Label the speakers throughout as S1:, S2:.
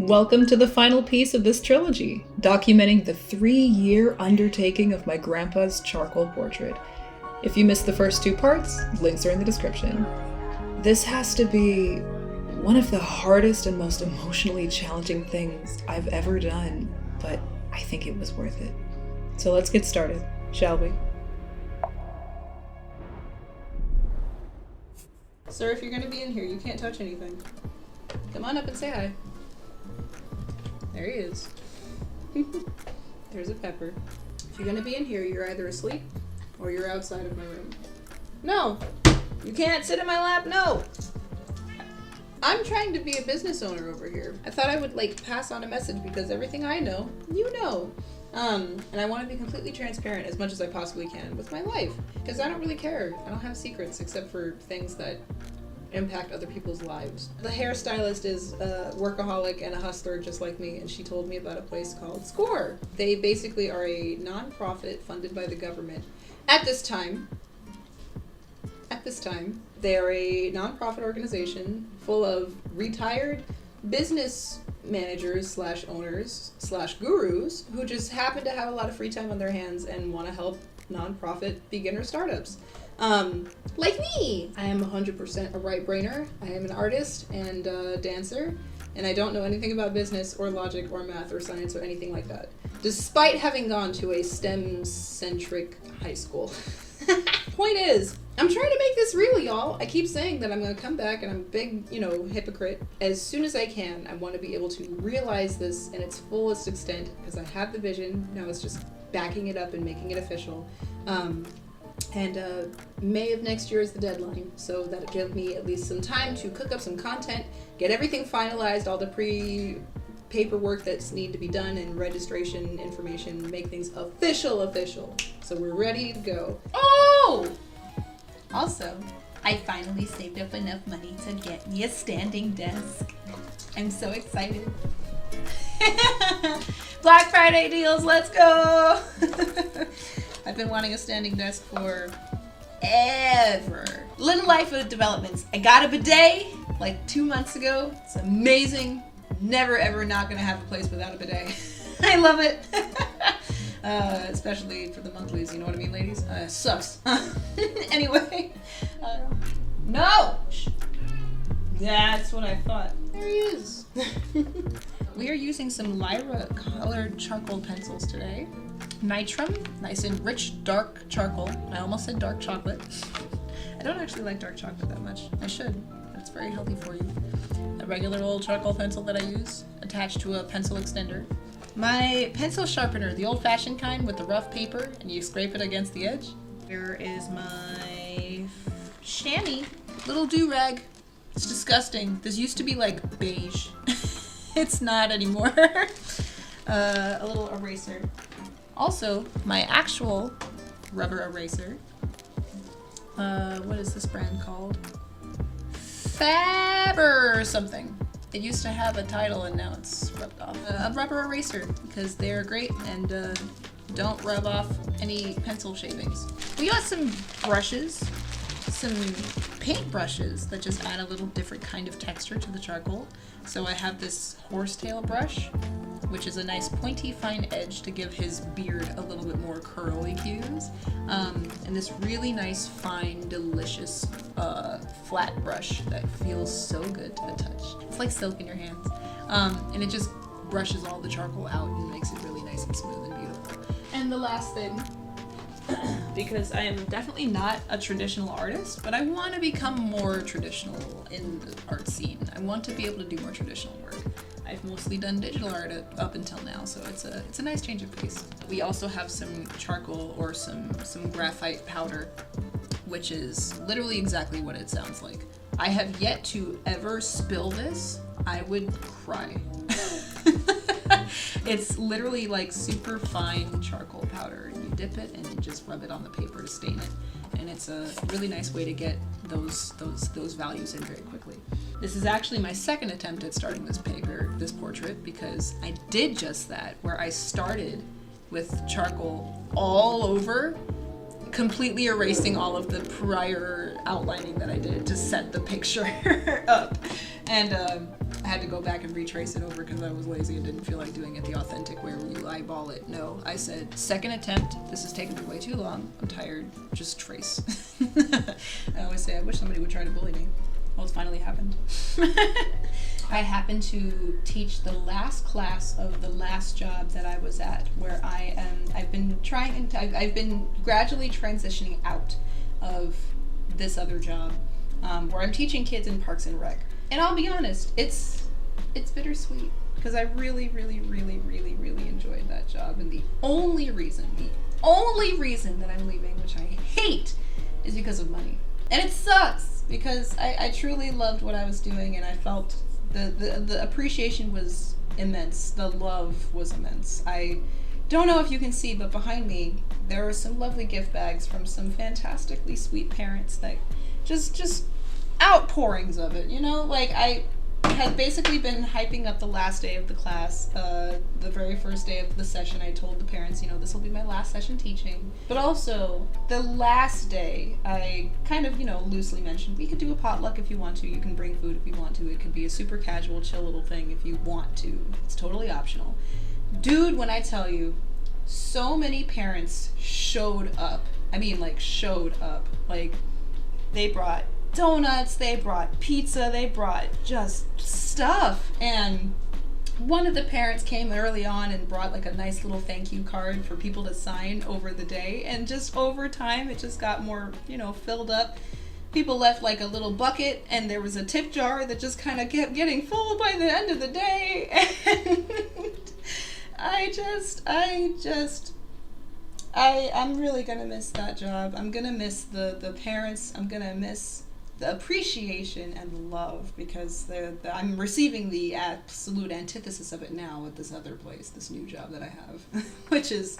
S1: Welcome to the final piece of this trilogy, documenting the 3-year undertaking of my grandpa's charcoal portrait. If you missed the first 2 parts, links are in the description. This has to be one of the hardest and most emotionally challenging things I've ever done, but I think it was worth it. So let's get started, shall we?
S2: Sir, if you're going to be in here, you can't touch anything. Come on up and say hi. There he is. There's a pepper. If you're going to be in here, you're either asleep or you're outside of my room. No! You can't sit in my lap, no! I'm trying to be a business owner over here. I thought I would, pass on a message because everything I know, you know. And I want to be completely transparent as much as I possibly can with my life. Because I don't really care. I don't have secrets except for things that impact other people's lives. The hairstylist is a workaholic and a hustler just like me, and she told me about a place called SCORE. They basically are a non-profit funded by the government. At this time, they are a non-profit organization full of retired business managers / owners / gurus who just happen to have a lot of free time on their hands and want to help non-profit beginner startups. Like me! I am 100% a right-brainer. I am an artist and a dancer, and I don't know anything about business or logic or math or science or anything like that, despite having gone to a STEM-centric high school. Point is, I'm trying to make this real, y'all. I keep saying that I'm going to come back, and I'm a big, hypocrite. As soon as I can, I want to be able to realize this in its fullest extent, because I have the vision. Now it's just backing it up and making it official. And May of next year is the deadline, so that'll give me at least some time to cook up some content, get everything finalized, all the paperwork that's need to be done, and registration information, make things official. So we're ready to go. Oh! Also, I finally saved up enough money to get me a standing desk. I'm so excited. Black Friday deals, let's go! I've been wanting a standing desk for ever. Little life of developments. I got a bidet 2 months ago. It's amazing. Never ever not gonna have a place without a bidet. I love it. Especially for the monthlies, you know what I mean, ladies? Sucks. Anyway. No! That's what I thought. There he is. We are using some Lyra colored charcoal pencils today. Nitrum, nice and rich dark charcoal. I almost said dark chocolate. I don't actually like dark chocolate that much. I should. It's very healthy for you. A regular old charcoal pencil that I use, attached to a pencil extender. My pencil sharpener, the old-fashioned kind with the rough paper, and you scrape it against the edge. Here is my chamois little do-rag. It's disgusting. This used to be beige. It's not anymore. A little eraser. Also, my actual rubber eraser. What is this brand called? Faber something. It used to have a title and now it's rubbed off. A rubber eraser, because they're great and don't rub off any pencil shavings. We got some brushes, some paint brushes that just add a little different kind of texture to the charcoal. So I have this horsetail brush, which is a nice pointy fine edge to give his beard a little bit more curly hues. And this really nice fine delicious flat brush that feels so good to the touch. It's like silk in your hands. And it just brushes all the charcoal out and makes it really nice and smooth and beautiful. And the last thing, because I am definitely not a traditional artist, but I want to become more traditional in the art scene. I want to be able to do more traditional work. I've mostly done digital art up until now, so it's a nice change of pace. We also have some charcoal or some graphite powder, which is literally exactly what it sounds like. I have yet to ever spill this. I would cry. It's literally super fine charcoal powder. You dip it and you just rub it on the paper to stain it. And it's a really nice way to get those values in very quickly. This is actually my second attempt at starting this portrait, because I did just that, where I started with charcoal all over, completely erasing all of the prior outlining that I did to set the picture up. And I had to go back and retrace it over because I was lazy and didn't feel like doing it the authentic way where you eyeball it. No, I said, second attempt, this has taken me way too long, I'm tired, just trace. I always say, I wish somebody would try to bully me. Well, it's finally happened. I happened to teach the last class of the last job that I was at, where I've been gradually transitioning out of this other job, where I'm teaching kids in Parks and Rec. And I'll be honest, it's bittersweet, because I really, really, really, really, really enjoyed that job. And the only reason that I'm leaving, which I hate, is because of money. And it sucks, because I truly loved what I was doing, and I felt the appreciation was immense. The love was immense. I don't know if you can see, but behind me, there are some lovely gift bags from some fantastically sweet parents that just outpourings of it, you know? Like, I had basically been hyping up the last day of the class. The very first day of the session, I told the parents, you know, this will be my last session teaching. But also, the last day, I kind of, you know, loosely mentioned, we could do a potluck if you want to. You can bring food if you want to. It could be a super casual, chill little thing if you want to. It's totally optional. Dude, when I tell you, so many parents showed up. I mean, like, showed up. Like, they brought donuts, they brought pizza, they brought just stuff. And one of the parents came early on and brought like a nice little thank you card for people to sign over the day. And just over time, it just got more, you know, filled up. People left like a little bucket, and there was a tip jar that just kind of kept getting full by the end of the day. And I'm really gonna miss that job. I'm gonna miss the parents. I'm gonna miss the appreciation and the love, because I'm receiving the absolute antithesis of it now at this other place, this new job that I have, which is,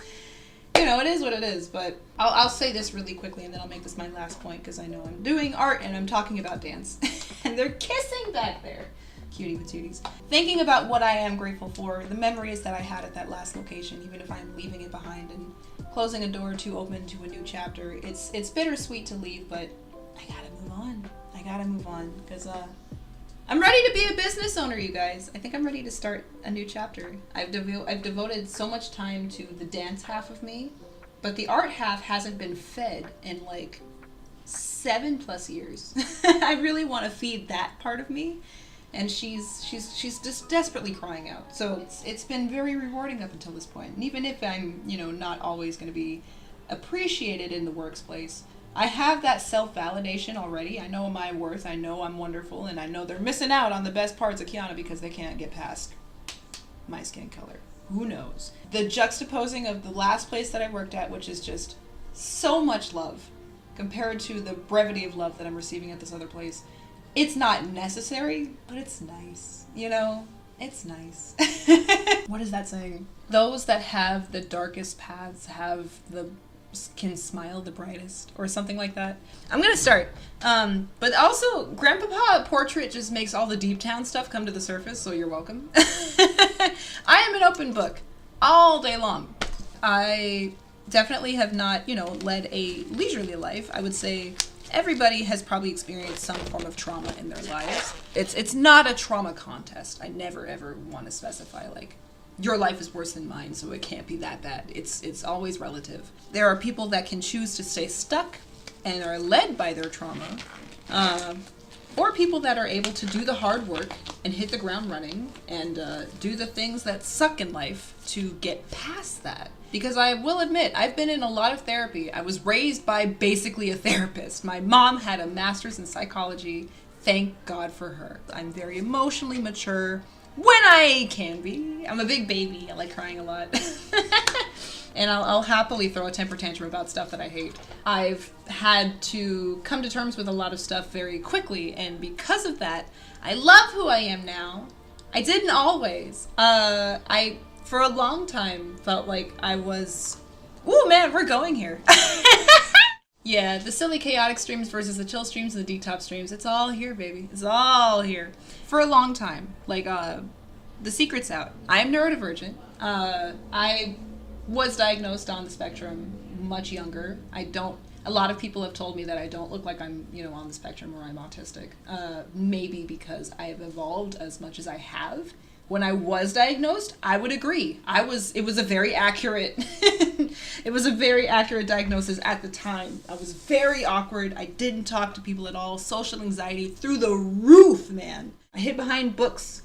S2: you know, it is what it is. But I'll say this really quickly, and then I'll make this my last point, because I know I'm doing art and I'm talking about dance, and they're kissing back there. Cutie patooties. Thinking about what I am grateful for, the memories that I had at that last location, even if I'm leaving it behind and closing a door or two open to a new chapter, it's bittersweet to leave, but I gotta move on, because I'm ready to be a business owner, you guys. I think I'm ready to start a new chapter. I've devoted so much time to the dance half of me, but the art half hasn't been fed in like 7+ years. I really want to feed that part of me, and she's just desperately crying out. So it's been very rewarding up until this point. And even if I'm, you know, not always going to be appreciated in the workplace, I have that self-validation already. I know my worth, I know I'm wonderful, and I know they're missing out on the best parts of Kiana because they can't get past my skin color. Who knows? The juxtaposing of the last place that I worked at, which is just so much love, compared to the brevity of love that I'm receiving at this other place. It's not necessary, but it's nice. You know? It's nice. What is that saying? Those that have the darkest paths can smile the brightest, or something like that. I'm gonna start. But also, Grandpapa Portrait just makes all the deep town stuff come to the surface, so you're welcome. I am an open book all day long. I definitely have not, you know, led a leisurely life. I would say everybody has probably experienced some form of trauma in their lives. It's not a trauma contest. I never ever want to specify like, your life is worse than mine, so it can't be that bad. It's always relative. There are people that can choose to stay stuck and are led by their trauma, or people that are able to do the hard work and hit the ground running and do the things that suck in life to get past that. Because I will admit, I've been in a lot of therapy. I was raised by basically a therapist. My mom had a master's in psychology. Thank God for her. I'm very emotionally mature. When I can be. I'm a big baby. I like crying a lot. And I'll happily throw a temper tantrum about stuff that I hate. I've had to come to terms with a lot of stuff very quickly, and because of that, I love who I am now. I didn't always. I, for a long time, felt like I was... Ooh, man, we're going here. Yeah, the silly chaotic streams versus the chill streams and the deep top streams. It's all here, baby. It's all here. For a long time. Like, the secret's out. I am neurodivergent. I was diagnosed on the spectrum much younger. A lot of people have told me that I don't look like I'm, on the spectrum or I'm autistic. Maybe because I have evolved as much as I have. When I was diagnosed, I would agree. It was a very accurate, it was a very accurate diagnosis at the time. I was very awkward. I didn't talk to people at all. Social anxiety through the roof, man. I hid behind books.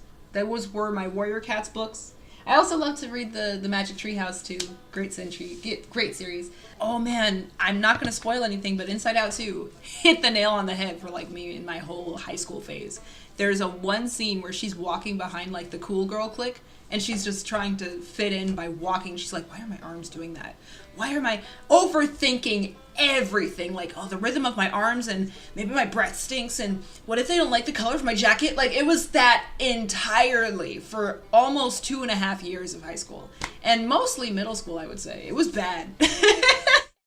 S2: Were my Warrior Cats books. I also love to read the Magic Treehouse too. Great series. Oh man, I'm not gonna spoil anything, but Inside Out 2 hit the nail on the head for like me in my whole high school phase. There's one scene where she's walking behind like the cool girl clique, and she's just trying to fit in by walking. She's like, why are my arms doing that? Why am I overthinking everything? Like, oh, the rhythm of my arms, and maybe my breath stinks, and what if they don't like the color of my jacket? Like, it was that entirely for almost 2.5 years of high school. And mostly middle school, I would say. It was bad.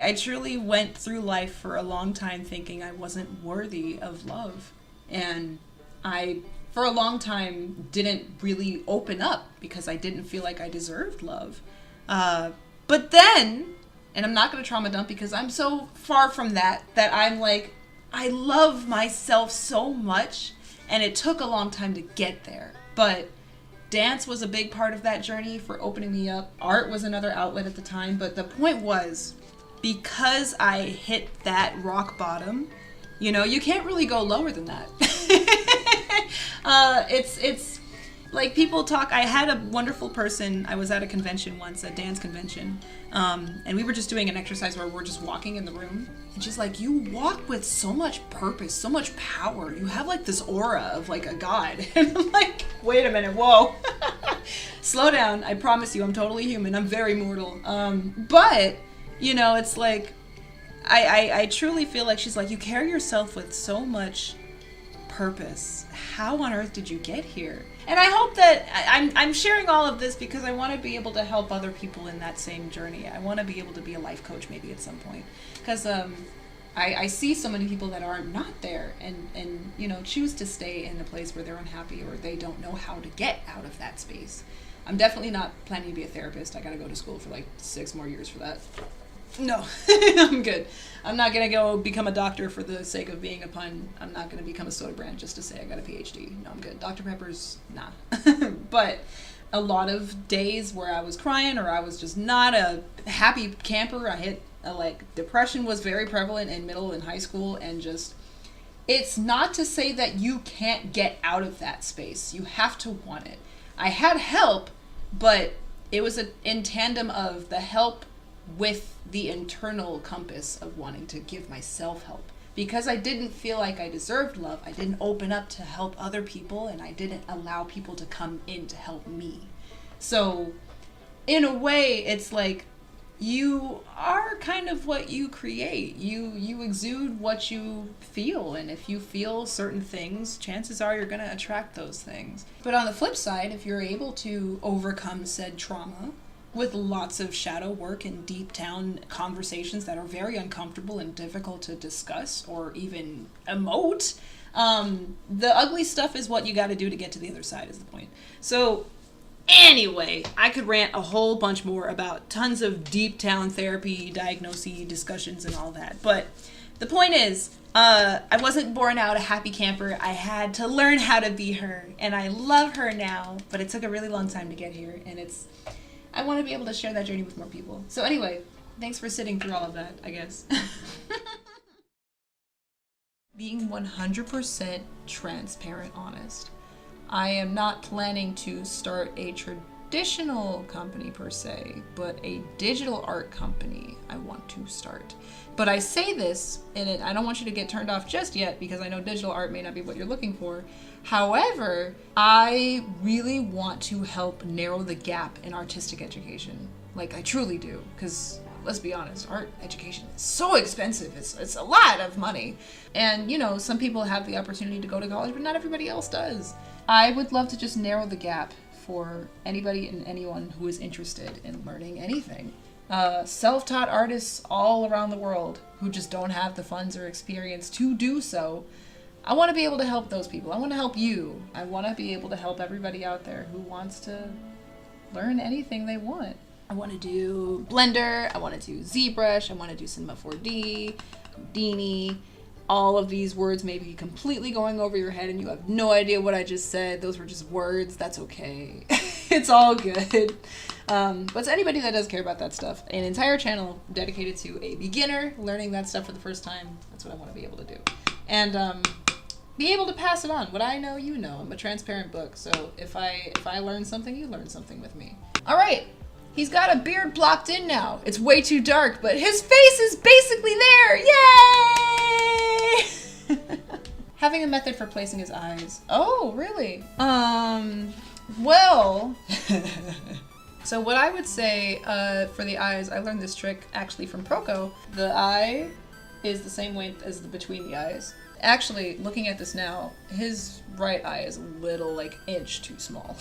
S2: I truly went through life for a long time thinking I wasn't worthy of love. And I, for a long time, didn't really open up because I didn't feel like I deserved love. But then, and I'm not going to trauma dump because I'm so far from that I'm like, I love myself so much, and it took a long time to get there. But dance was a big part of that journey for opening me up. Art was another outlet at the time, but the point was, because I hit that rock bottom, you can't really go lower than that. It's like people talk. I had a wonderful person. I was at a convention once, a dance convention, and we were just doing an exercise where we're just walking in the room, and she's like, you walk with so much purpose, so much power. You have like this aura of like a god. And I'm like, wait a minute, whoa. Slow down. I promise you, I'm totally human. I'm very mortal. But it's like, I truly feel like she's like, you carry yourself with so much purpose. How on earth did you get here? And I hope that I'm sharing all of this because I want to be able to help other people in that same journey. I want to be able to be a life coach maybe at some point, because I see so many people that are not there and choose to stay in a place where they're unhappy or they don't know how to get out of that space. I'm definitely not planning to be a therapist. I gotta go to school for like 6 more years for that. No, I'm good. I'm not going to go become a doctor for the sake of being a pun. I'm not going to become a soda brand just to say I got a PhD. No, I'm good. Dr. Pepper's, nah. But a lot of days where I was crying or I was just not a happy camper, I hit, depression was very prevalent in middle and high school, and just, it's not to say that you can't get out of that space. You have to want it. I had help, but it was in tandem of the help with the internal compass of wanting to give myself help. Because I didn't feel like I deserved love, I didn't open up to help other people, and I didn't allow people to come in to help me. So, in a way, it's like, you are kind of what you create. You exude what you feel, and if you feel certain things, chances are you're going to attract those things. But on the flip side, if you're able to overcome said trauma, with lots of shadow work and deep down conversations that are very uncomfortable and difficult to discuss or even emote, the ugly stuff is what you got to do to get to the other side, is the point. So anyway, I could rant a whole bunch more about tons of deep down therapy, diagnosis, discussions, and all that. But the point is, I wasn't born out a happy camper. I had to learn how to be her, and I love her now, but it took a really long time to get here, and I want to be able to share that journey with more people. So anyway, thanks for sitting through all of that, I guess. Being 100% transparent honest. I am not planning to start a traditional company per se, but a digital art company I want to start. But I say this, and I don't want you to get turned off just yet because I know digital art may not be what you're looking for. However, I really want to help narrow the gap in artistic education. Like, I truly do, because let's be honest, art education is so expensive. It's a lot of money. And, some people have the opportunity to go to college, but not everybody else does. I would love to just narrow the gap for anybody and anyone who is interested in learning anything. Self-taught artists all around the world who just don't have the funds or experience to do so. I want to be able to help those people. I want to help you. I want to be able to help everybody out there who wants to learn anything they want. I want to do Blender. I want to do ZBrush. I want to do Cinema 4D. Houdini. All of these words may be completely going over your head and you have no idea what I just said. Those were just words. That's okay. It's all good. But to anybody that does care about that stuff, an entire channel dedicated to a beginner learning that stuff for the first time. That's what I want to be able to do. And be able to pass it on. What I know, you know. I'm a transparent book. So if I learn something, you learn something with me. All right. He's got a beard blocked in now. It's way too dark, but his face is basically there. Yay! Having a method for placing his eyes. Oh, really? Well, so what I would say for the eyes, I learned this trick actually from Proco. The eye is the same length as the between the eyes. Actually, looking at this now, his right eye is a little like inch too small.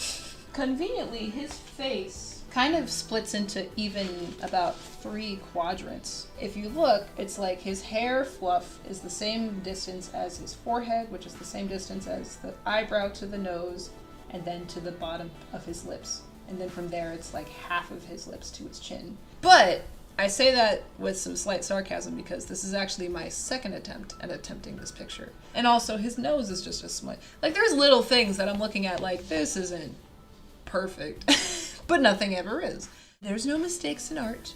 S2: Conveniently, his face kind of splits into even about 3 quadrants. If you look, it's like his hair fluff is the same distance as his forehead, which is the same distance as the eyebrow to the nose, and then to the bottom of his lips. And then from there, it's like half of his lips to his chin. But I say that with some slight sarcasm because this is actually my second attempt at attempting this picture. And also, his nose is just a smudge. Like, there's little things that I'm looking at like, this isn't perfect. But nothing ever is. There's no mistakes in art.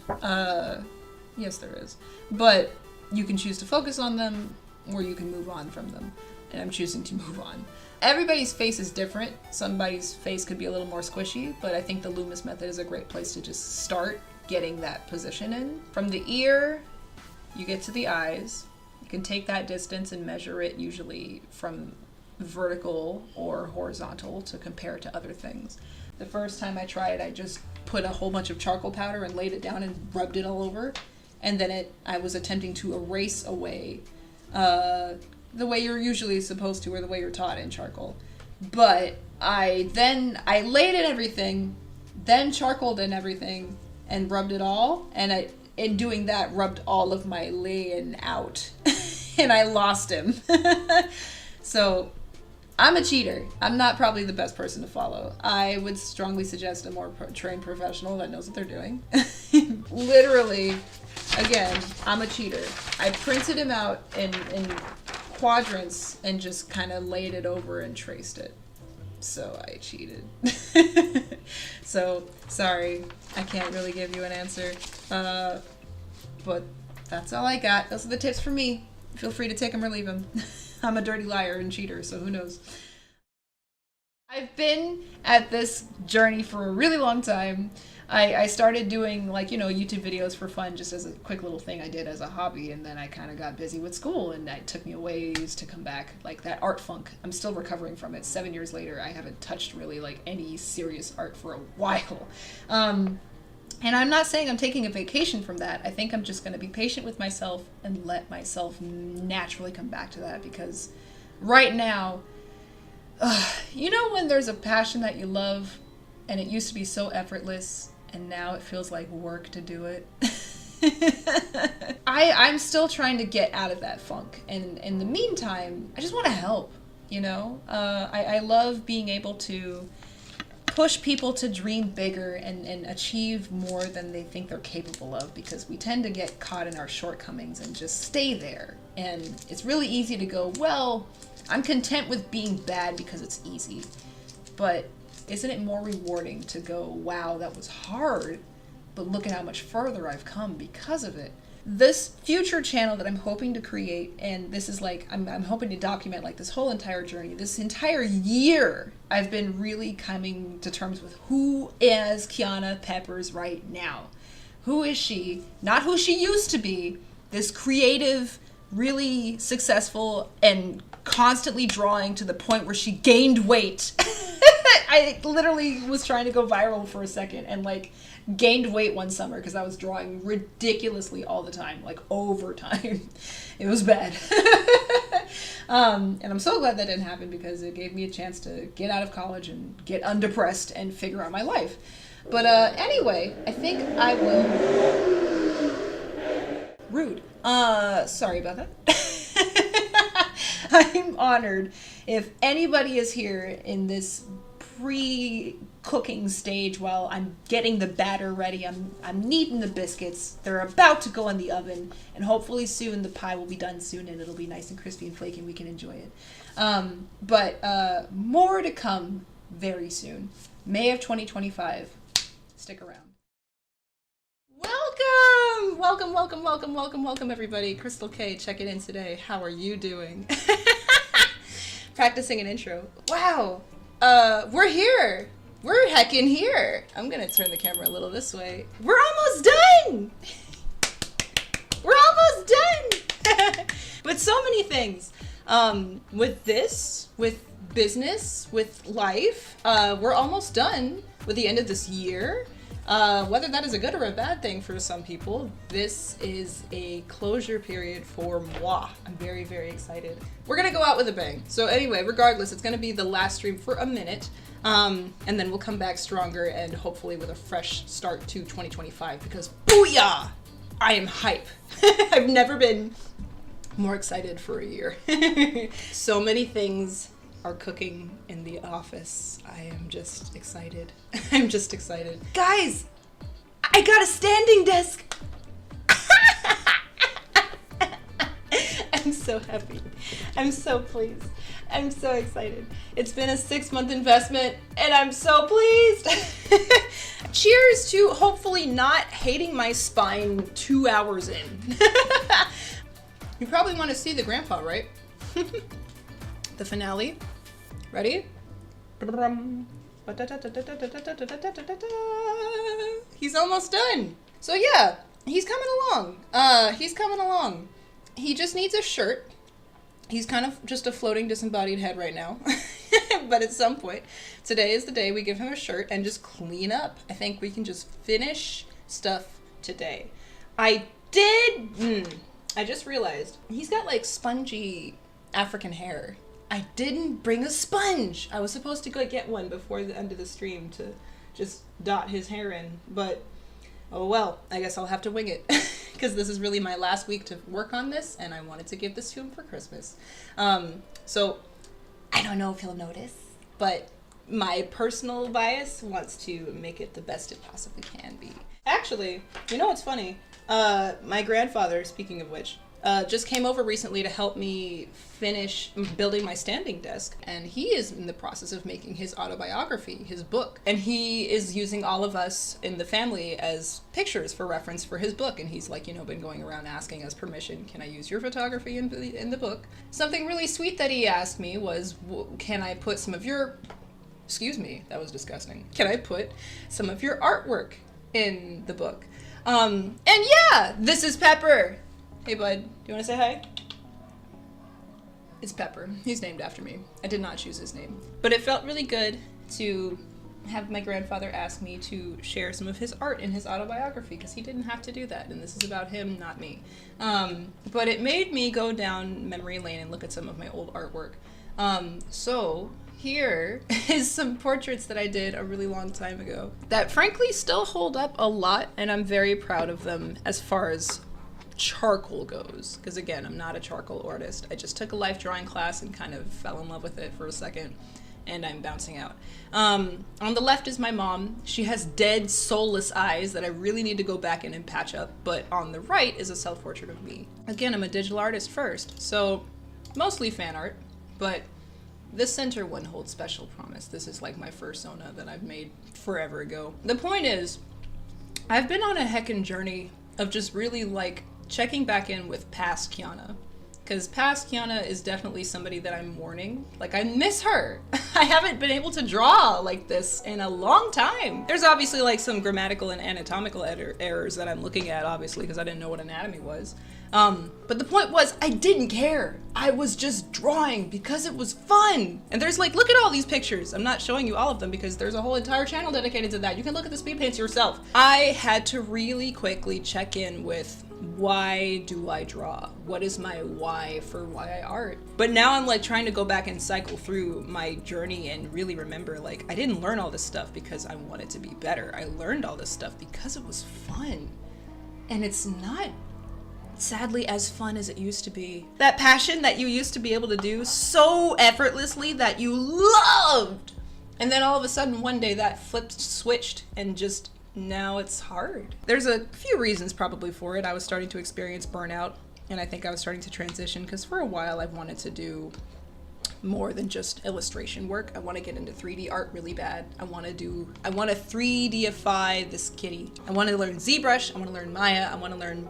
S2: Yes, there is. But you can choose to focus on them, or you can move on from them. And I'm choosing to move on. Everybody's face is different. Somebody's face could be a little more squishy, but I think the Loomis method is a great place to just start getting that position in. From the ear, you get to the eyes. You can take that distance and measure it usually from vertical or horizontal to compare to other things. The first time I tried, I just put a whole bunch of charcoal powder and laid it down and rubbed it all over. And then I was attempting to erase away the way you're usually supposed to, or the way you're taught in charcoal. But I laid in everything, then charcoaled in everything, and rubbed it all. And in doing that, rubbed all of my laying out. And I lost him. So I'm a cheater. I'm not probably the best person to follow. I would strongly suggest a more trained professional that knows what they're doing. Literally, again, I'm a cheater. I printed him out in quadrants and just kind of laid it over and traced it. So I cheated. So, sorry. I can't really give you an answer. But that's all I got. Those are the tips for me. Feel free to take them or leave them. I'm a dirty liar and cheater, so who knows. I've been at this journey for a really long time. I started doing YouTube videos for fun, just as a quick little thing I did as a hobby, and then I kind of got busy with school, and it took me a ways to come back. Like that art funk, I'm still recovering from it. 7 years later, I haven't touched really any serious art for a while. And I'm not saying I'm taking a vacation from that. I think I'm just going to be patient with myself and let myself naturally come back to that, because right now, when there's a passion that you love and it used to be so effortless and now it feels like work to do it. I'm still trying to get out of that funk. And in the meantime, I just want to help, I love being able to push people to dream bigger and achieve more than they think they're capable of, because we tend to get caught in our shortcomings and just stay there. And it's really easy to go, well, I'm content with being bad because it's easy. But isn't it more rewarding to go, wow, that was hard, but look at how much further I've come because of it? This future channel that I'm hoping to create, and this is I'm hoping to document this whole entire journey, this entire year, I've been really coming to terms with who is Kiana Peppers right now. Who is she? Not who she used to be, this creative, really successful, and constantly drawing to the point where she gained weight. I literally was trying to go viral for a second and gained weight one summer because I was drawing ridiculously all the time, overtime. It was bad. And I'm so glad that didn't happen, because it gave me a chance to get out of college and get undepressed and figure out my life. But anyway, I think I will... Rude. Sorry about that. I'm honored if anybody is here in this cooking stage while I'm getting the batter ready. I'm kneading the biscuits. They're about to go in the oven, and hopefully soon the pie will be done soon, and it'll be nice and crispy and flaky and we can enjoy it. But more to come very soon. May of 2025. Stick around. Welcome everybody. Crystal K checking in today. How are you doing? Practicing an intro. Wow. We're here. We're heckin' here. I'm gonna turn the camera a little this way. We're almost done. We're almost done. With so many things. With this, with business, with life. We're almost done with the end of this year. Whether that is a good or a bad thing for some people, this is a closure period for moi. I'm very, very excited. We're gonna go out with a bang. So anyway, regardless, it's gonna be the last stream for a minute. And then we'll come back stronger and hopefully with a fresh start to 2025 because booyah! I am hype. I've never been more excited for a year. So many things are cooking in the office. I am just excited. I'm just excited. Guys, I got a standing desk. I'm so happy. I'm so pleased. I'm so excited. It's been a 6-month investment and I'm so pleased. Cheers to hopefully not hating my spine 2 hours in. You probably want to see the grandpa, right? The finale. Ready? He's almost done. So yeah, he's coming along. He just needs a shirt. He's kind of just a floating disembodied head right now. But at some point, today is the day we give him a shirt and just clean up. I think we can just finish stuff today. I just realized he's got like spongy African hair. I didn't bring a sponge. I was supposed to go get one before the end of the stream to just dot his hair in, but oh well, I guess I'll have to wing it because this is really my last week to work on this and I wanted to give this to him for Christmas. So I don't know if he'll notice, but my personal bias wants to make it the best it possibly can be. Actually, you know what's funny? My grandfather, speaking of which, just came over recently to help me finish building my standing desk, and he is in the process of making his autobiography, his book, and he is using all of us in the family as pictures for reference for his book, and he's like, been going around asking us permission, can I use your photography in the book? Something really sweet that he asked me was, can I put some of your, excuse me, that was disgusting, can I put some of your artwork in the book? And yeah, this is Pepper. Hey bud, do you want to say hi? It's Pepper. He's named after me. I did not choose his name. But it felt really good to have my grandfather ask me to share some of his art in his autobiography because he didn't have to do that, and this is about him, not me. But it made me go down memory lane and look at some of my old artwork. So here is some portraits that I did a really long time ago that frankly still hold up a lot, and I'm very proud of them as far as charcoal goes, because again, I'm not a charcoal artist. I just took a life drawing class and kind of fell in love with it for a second, and I'm bouncing out. On the left is my mom. She has dead, soulless eyes that I really need to go back in and patch up, but on the right is a self-portrait of me. Again, I'm a digital artist first, so mostly fan art, but this center one holds special promise. This is like my persona that I've made forever ago. The point is, I've been on a heckin' journey of just really like checking back in with past Kiana, because past Kiana is definitely somebody that I'm mourning. Like, I miss her. I haven't been able to draw like this in a long time. There's obviously like some grammatical and anatomical errors that I'm looking at, obviously, because I didn't know what anatomy was. But the point was, I didn't care. I was just drawing because it was fun. And there's like, look at all these pictures. I'm not showing you all of them because there's a whole entire channel dedicated to that. You can look at the speed paints yourself. I had to really quickly check in with, why do I draw? What is my why for why I art? But now I'm like trying to go back and cycle through my journey and really remember, like, I didn't learn all this stuff because I wanted to be better. I learned all this stuff because it was fun. And it's not, sadly, as fun as it used to be. That passion that you used to be able to do so effortlessly that you loved And then all of a sudden one day that switched, and just now it's hard. There's a few reasons probably for it. I was starting to experience burnout, and I think I was starting to transition because for a while I wanted to do more than just illustration work. I want to get into 3D art really bad. I want to 3Dify this kitty. I want to learn ZBrush, I want to learn Maya, I want to learn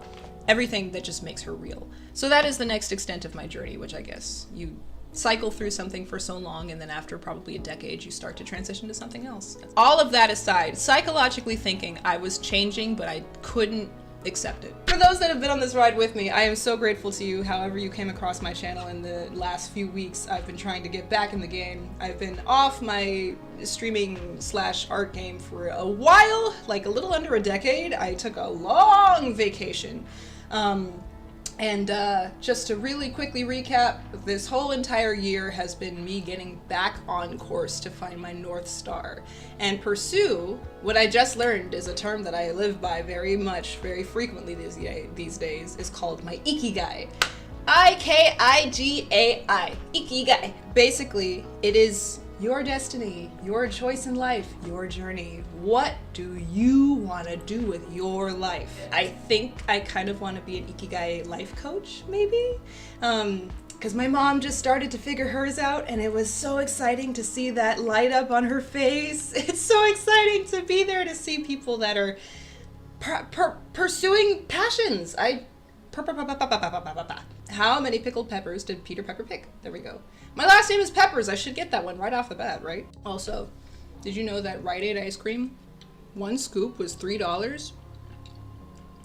S2: everything that just makes her real. So that is the next extent of my journey, which I guess you cycle through something for so long, and then after probably a decade you start to transition to something else. All of that aside, psychologically thinking, I was changing, but I couldn't accept it. For those that have been on this ride with me, I am so grateful to you. However you came across my channel in the last few weeks, I've been trying to get back in the game. I've been off my streaming / art game for a while, like a little under a decade. I took a long vacation. Just to really quickly recap, this whole entire year has been me getting back on course to find my North Star and pursue what I just learned is a term that I live by very frequently these days, is called my Ikigai. I-K-I-G-A-I. Ikigai. Basically, it is your destiny, your choice in life, your journey. What do you want to do with your life? I think I kind of want to be an Ikigai life coach, maybe? Because my mom just started to figure hers out, and it was so exciting to see that light up on her face. It's so exciting to be there to see people that are pursuing passions. How many pickled peppers did Peter Pepper pick? There we go. My last name is Peppers. I should get that one right off the bat, right? Also, did you know that Rite Aid ice cream, one scoop was $3?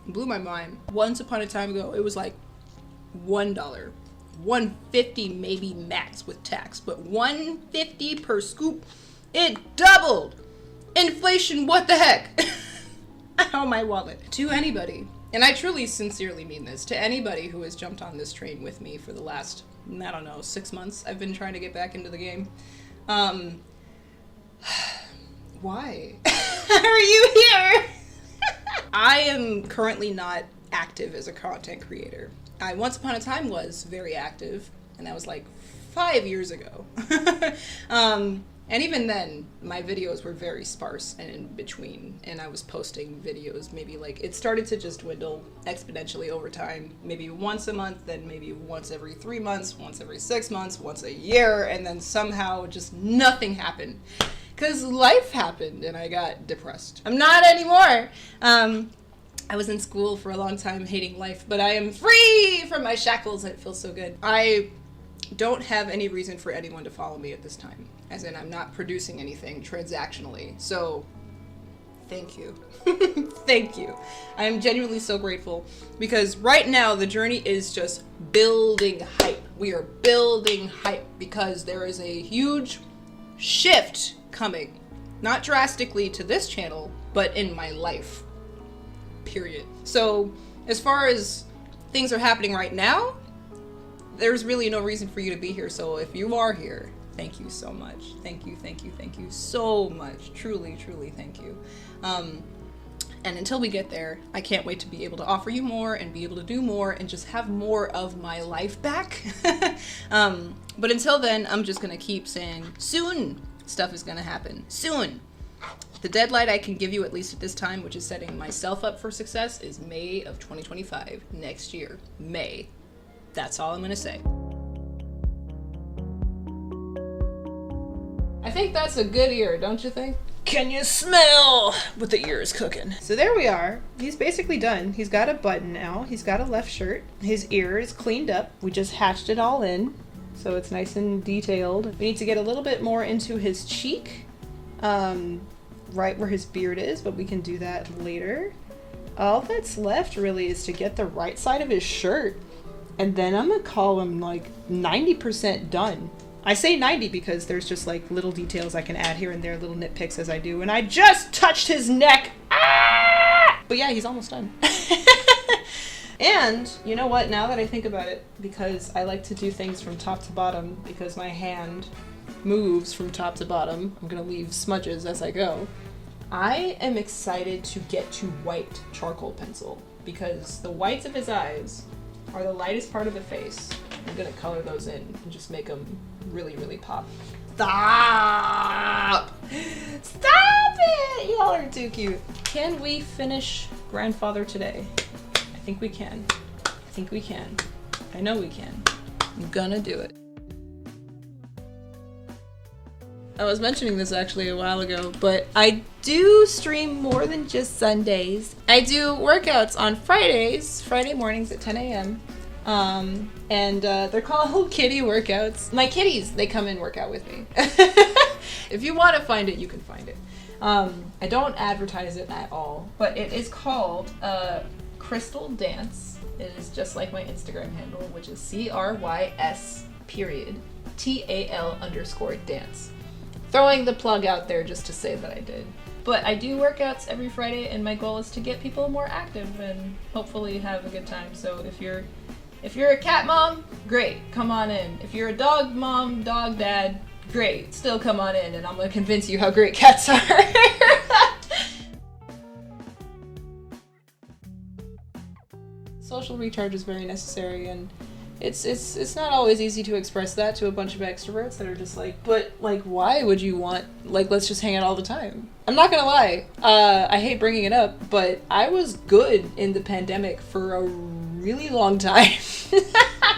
S2: It blew my mind. Once upon a time ago, it was like $1. $1.50 maybe max with tax, but $1.50 per scoop. It doubled. Inflation, what the heck? Ow, my wallet. To anybody, and I truly sincerely mean this, to anybody who has jumped on this train with me for the last, I don't know, 6 months, I've been trying to get back into the game. Why are you here? I am currently not active as a content creator. I once upon a time was very active, and that was like 5 years ago. And even then, my videos were very sparse and in between, and I was posting videos maybe like, it started to just dwindle exponentially over time, maybe once a month, then maybe once every 3 months, once every 6 months, once a year, and then somehow just nothing happened. Because life happened and I got depressed. I'm not anymore. I was in school for a long time hating life, but I am free from my shackles and it feels so good. I don't have any reason for anyone to follow me at this time. As in, I'm not producing anything transactionally. So, thank you. Thank you. I am genuinely so grateful because right now the journey is just building hype. We are building hype because there is a huge shift coming. Not drastically to this channel, but in my life. Period. So, as far as things are happening right now, there's really no reason for you to be here. So if you are here, thank you so much. Thank you so much. Truly, truly thank you. And until we get there, I can't wait to be able to offer you more and be able to do more and just have more of my life back. But until then, I'm just gonna keep saying soon stuff is gonna happen. Soon. The deadline I can give you, at least at this time, which is setting myself up for success, is May of 2025, next year. May. That's all I'm gonna say. I think that's a good ear, don't you think? Can you smell what the ear is cooking?
S3: So there we are. He's basically done. He's got a button now. He's got a left shirt. His ear is cleaned up. We just hatched it all in, so it's nice and detailed. We need to get a little bit more into his cheek, right where his beard is, but we can do that later. All that's left really is to get the right side of his shirt, and then I'm gonna call him like 90% done. I say 90 because there's just like little details I can add here and there, little nitpicks as I do, and I just touched his neck! Ah! But yeah, he's almost done. And you know what, now that I think about it, because I like to do things from top to bottom, because my hand moves from top to bottom, I'm gonna leave smudges as I go. I am excited to get to white charcoal pencil, because the whites of his eyes are the lightest part of the face. I'm gonna color those in and just make them really, really pop. Stop! Stop it! Y'all are too cute. Can we finish Grandfather today? I think we can. I think we can. I know we can. I'm gonna do it. I was mentioning this actually a while ago, but I do stream more than just Sundays. I do workouts on Fridays, Friday mornings at 10 a.m. And they're called kitty workouts. My kitties, they come and work out with me. If you want to find it, you can find it. I don't advertise it at all, but it is called Crystal Dance. It is just like my Instagram handle, which is CRYS_TAL_dance. Throwing the plug out there just to say that I did. But I do workouts every Friday, and my goal is to get people more active and hopefully have a good time. So if you're a cat mom, great, come on in. If you're a dog mom, dog dad, great, still come on in, and I'm gonna convince you how great cats are. Social recharge is very necessary, and it's not always easy to express that to a bunch of extroverts that are just like, but like, why would you want, like, let's just hang out all the time? I'm not gonna lie, I hate bringing it up, but I was good in the pandemic for a really long time.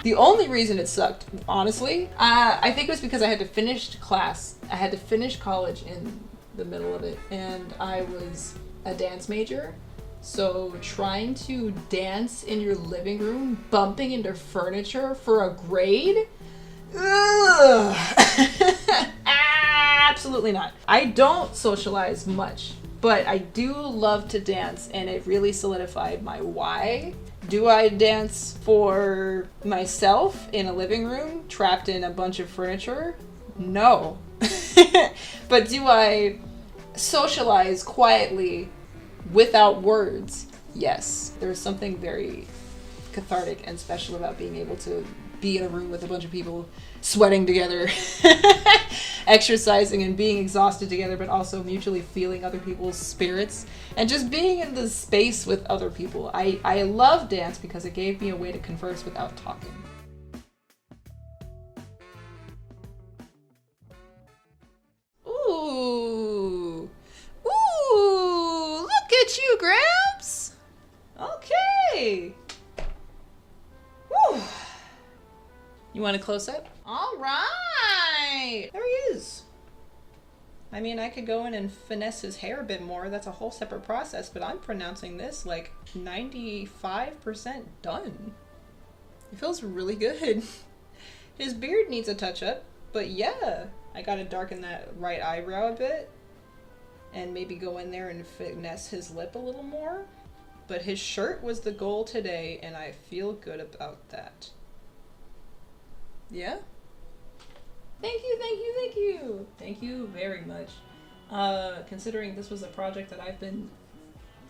S3: The only reason it sucked, honestly, I think it was because I had to finish class. I had to finish college in the middle of it, and I was a dance major. So trying to dance in your living room, bumping into furniture for a grade? Ugh. Absolutely not. I don't socialize much, but I do love to dance, and it really solidified my why. Do I dance for myself in a living room, trapped in a bunch of furniture? No. But do I socialize quietly without words? Yes. There's something very cathartic and special about being able to be in a room with a bunch of people sweating together, exercising and being exhausted together, but also mutually feeling other people's spirits and just being in the space with other people. I love dance because it gave me a way to converse without talking. Ooh. Ooh, look at you, Gramps. Okay. Woo. You want a close-up? All right. There he is. I mean, I could go in and finesse his hair a bit more. That's a whole separate process, but I'm pronouncing this like 95% done. It feels really good. His beard needs a touch-up, but yeah, I gotta darken that right eyebrow a bit and maybe go in there and finesse his lip a little more. But his shirt was the goal today, and I feel good about that. Yeah? Thank you, thank you, thank you! Thank you very much. Considering this was a project that I've been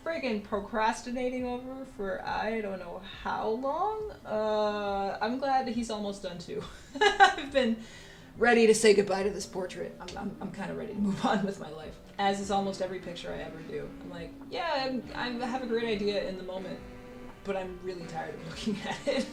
S3: friggin' procrastinating over for I don't know how long, I'm glad that he's almost done too. I've been ready to say goodbye to this portrait. I'm kind of ready to move on with my life. As is almost every picture I ever do. I'm like, yeah, I have a great idea in the moment, but I'm really tired of looking at it.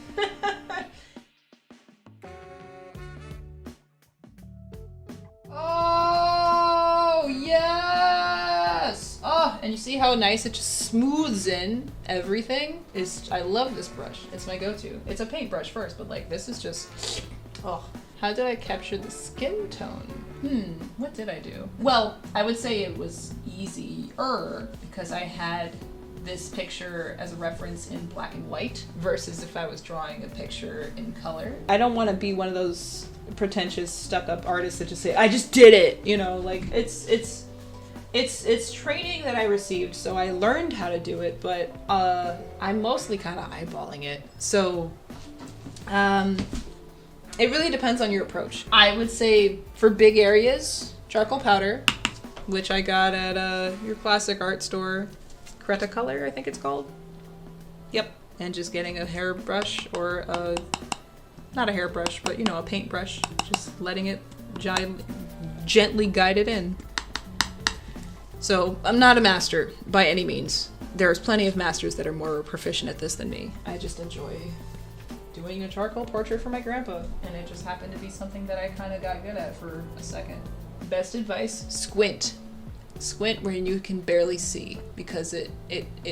S3: Oh, yes! Oh, and you see how nice it just smooths in everything? I love this brush. It's my go-to. It's a paintbrush first, but like this is just, oh. How did I capture the skin tone? What did I do? Well, I would say it was easier because I had this picture as a reference in black and white versus if I was drawing a picture in color. I don't want to be one of those pretentious stuck-up artists that just say, I just did it, you know, like it's training that I received, so I learned how to do it, but I'm mostly kind of eyeballing it. So it really depends on your approach. I would say for big areas, charcoal powder, which I got at your classic art store, Cretacolor, I think it's called. Yep. And just getting a hairbrush or not a hairbrush, but you know, a paintbrush, just letting it gently guide it in. So I'm not a master by any means. There's plenty of masters that are more proficient at this than me. I just enjoy
S1: doing a charcoal portrait for my grandpa, and it just happened to be something that I kind of got good at for a second. Best advice?
S2: Squint. Squint where you can barely see, because it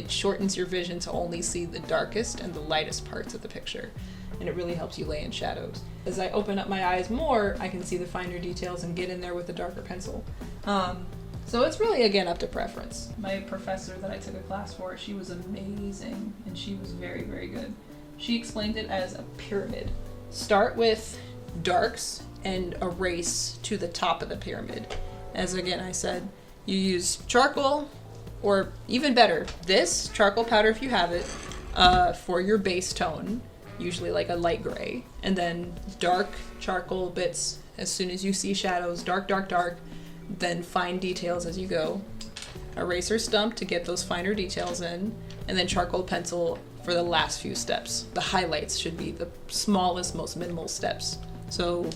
S2: shortens your vision to only see the darkest and the lightest parts of the picture, and it really helps you lay in shadows. As I open up my eyes more, I can see the finer details and get in there with a darker pencil. So it's really, again, up to preference.
S1: My professor that I took a class for, she was amazing, and she was very, very good. She explained it as a pyramid.
S2: Start with darks and erase to the top of the pyramid. As again I said, you use charcoal, or even better, this charcoal powder if you have it, for your base tone, usually like a light gray, and then dark charcoal bits as soon as you see shadows, dark, dark, dark, then fine details as you go. Eraser stump to get those finer details in, and then charcoal pencil for the last few steps. The highlights should be the smallest, most minimal steps. So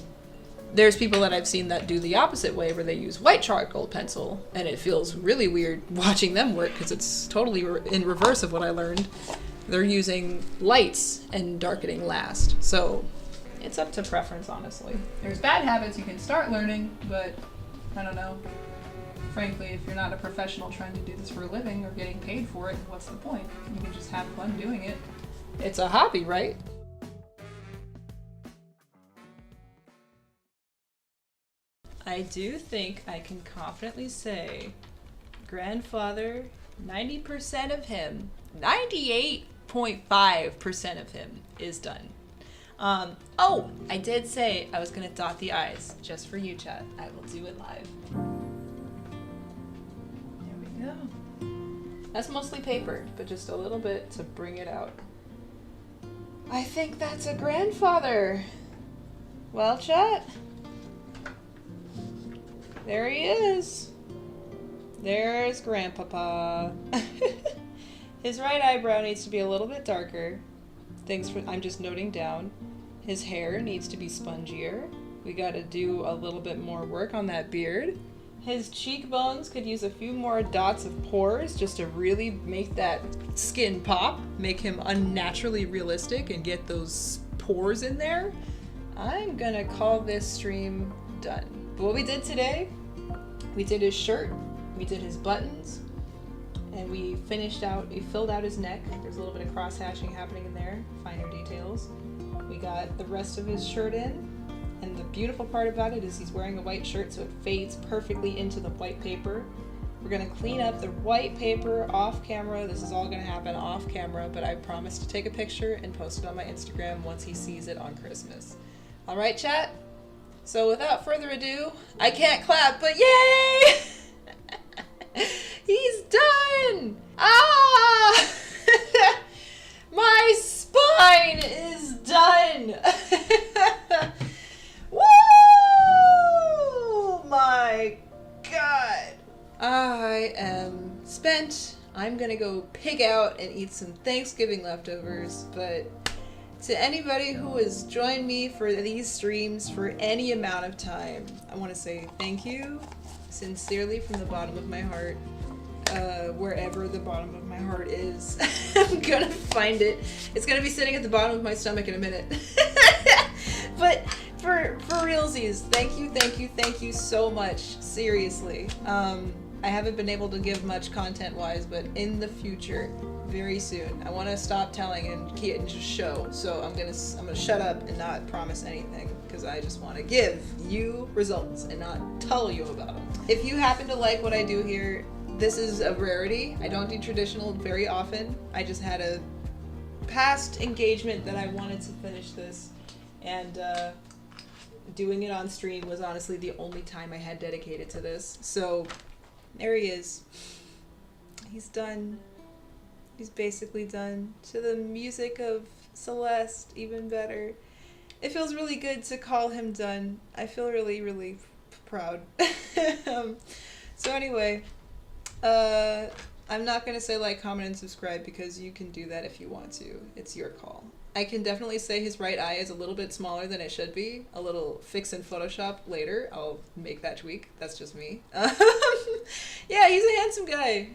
S2: there's people that I've seen that do the opposite way, where they use white charcoal pencil, and it feels really weird watching them work because it's totally in reverse of what I learned. They're using lights and darkening last. So it's up to preference, honestly.
S1: There's bad habits you can start learning, but I don't know. Frankly, if you're not a professional trying to do this for a living or getting paid for it, what's the point? You can just have fun doing it.
S2: It's a hobby, right? I do think I can confidently say grandfather, 90% of him, 98.5% of him is done. Oh, I did say I was going to dot the I's just for you, chat. I will do it live. There we go. That's mostly papered, but just a little bit to bring it out. I think that's a grandfather. Well, chat. There he is. There's Grandpapa. His right eyebrow needs to be a little bit darker. I'm just noting down. His hair needs to be spongier. We gotta do a little bit more work on that beard. His cheekbones could use a few more dots of pores just to really make that skin pop, make him unnaturally realistic and get those pores in there. I'm gonna call this stream done. But what we did today, we did his shirt, we did his buttons, and we filled out his neck. There's a little bit of cross hatching happening in there, finer details. We got the rest of his shirt in, and the beautiful part about it is he's wearing a white shirt, so it fades perfectly into the white paper. We're gonna clean up the white paper off camera. This is all gonna happen off camera, but I promise to take a picture and post it on my Instagram once he sees it on Christmas. All right, chat? So without further ado, I can't clap, but yay! He's done! Ah! My spine is done! Woo! My God! I am spent. I'm gonna go pig out and eat some Thanksgiving leftovers, but to anybody who has joined me for these streams for any amount of time, I want to say thank you, sincerely from the bottom of my heart, wherever the bottom of my heart is. I'm gonna find it. It's gonna be sitting at the bottom of my stomach in a minute. But for realsies, thank you so much. Seriously. I haven't been able to give much content-wise, but in the future, very soon, I want to stop telling and just show. So I'm gonna shut up and not promise anything, because I just want to give you results and not tell you about them. If you happen to like what I do here, this is a rarity. I don't do traditional very often. I just had a past engagement that I wanted to finish this, and doing it on stream was honestly the only time I had dedicated to this. So there he is. He's done. He's basically done. To the music of Celeste, even better. It feels really good to call him done. I feel really, really proud. So anyway, I'm not going to say like, comment, and subscribe, because you can do that if you want to. It's your call. I can definitely say his right eye is a little bit smaller than it should be. A little fix in Photoshop later. I'll make that tweak. That's just me. Yeah, he's a handsome guy.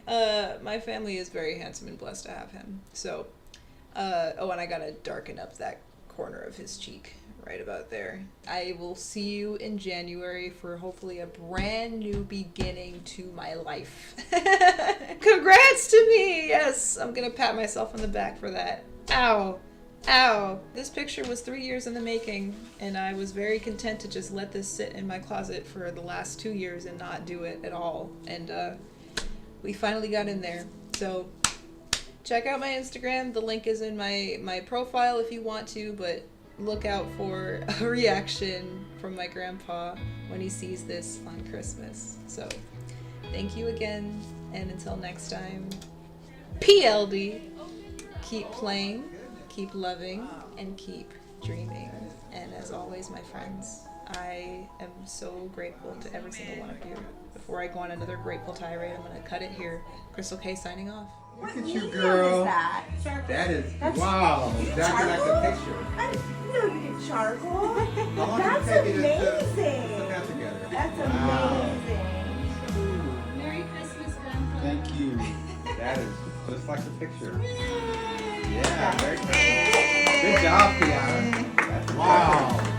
S2: My family is very handsome and blessed to have him. So, oh, and I gotta darken up that
S3: corner of his cheek, right about there. I will see you in January for hopefully a brand new beginning to my life. Congrats to me! Yes, I'm gonna pat myself on the back for that. Ow. Ow. This picture was 3 years in the making, and I was very content to just let this sit in my closet for the last 2 years and not do it at all. And we finally got in there. So check out my Instagram. The link is in my profile if you want to, but look out for a reaction from my grandpa when he sees this on Christmas. So thank you again, and until next time, PLD. Keep playing, keep loving, and keep dreaming. And as always, my friends, I am so grateful to every single one of you. Before I go on another grateful tirade, I'm going to cut it here. Crystal K signing off.
S4: Look at you, girl.
S5: That
S4: Is wow. Exactly like the picture.
S5: I didn't know you did charcoal.
S4: I want
S5: That's
S4: to take you
S5: amazing.
S4: to put that together.
S5: That's
S4: Wow.
S5: amazing.
S2: Merry Christmas, Grandpa.
S4: Thank you. That is just like the picture. Yeah, very cool. Good job, Tiana. That's wow.